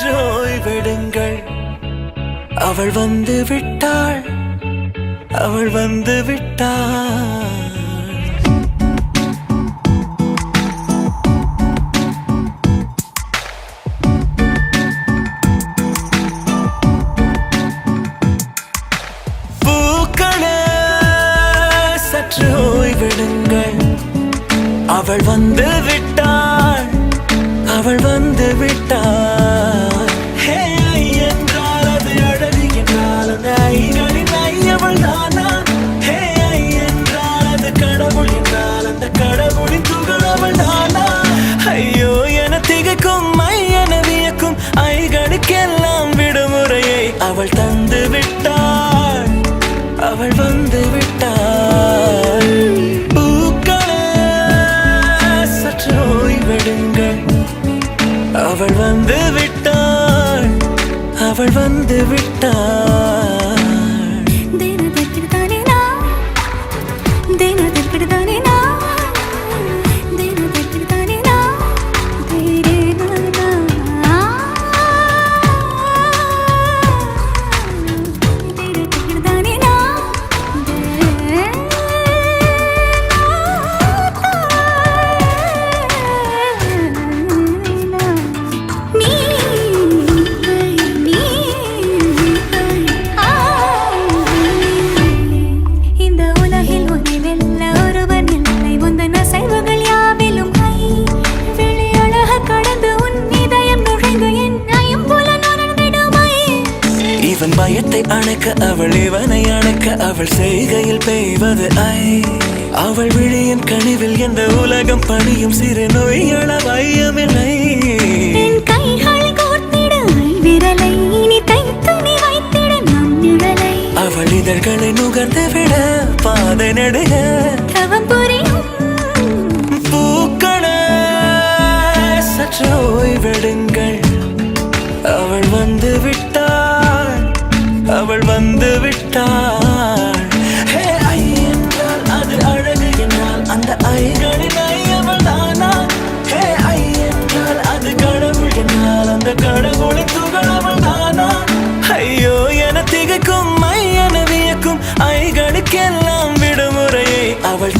சற்று ஓய்வெடுங்கள் அவள் வந்து விட்டாள் அவள் வந்து விட்டாள் சற்று ஓய்வெடுங்கள் அவள் வந்து விட்டாள் அவள் வந்து விட்டாள் என்றால் அது அழகு என்றால் அந்த ஐகளின் ஐயவள் தானா என்றால் அது கடவுள் என்றால் அந்த கடவுளின் துகள் அவள் தானா ஐயோ என திகைக்கும் என வியக்கும் ஐகளுக்கெல்லாம் விடுமுறையை அவள் தந்து விட்டாள் அவள் வந்து விட்டாள் பூக்களே சற்று ஓய்வெடுங்கள் அவள் வந்து விட்டாள் அவள் வந்து விட்டாள் இவன் பயத்தை அணைக்க அவள் இவனை அணைக்க அவள் செய்கையில் பெய்வது அவள் விழியின் கனிவில் எந்த உலகம் பணியும் சிறு நோய்கள வையமில்லை அவள் இதழ்களை நுகர்ந்து விட பாதை நடுக பூக்களே சற்று ஓய்வெடுங்கள் அவள் வந்து விட்டாள் அவள் வந்து விட்டாள் என்றால் அது அழகு என்றால் அந்த ஐகளின் ஐயவள் தானா என்றால் அது கடவுள் என்றால் அந்த கடவுளின் துகள் அவள் தானா ஐயோ என திகைக்கும் என வியக்கும் ஐகளுக்கெல்லாம் விடுமுறையை அவள்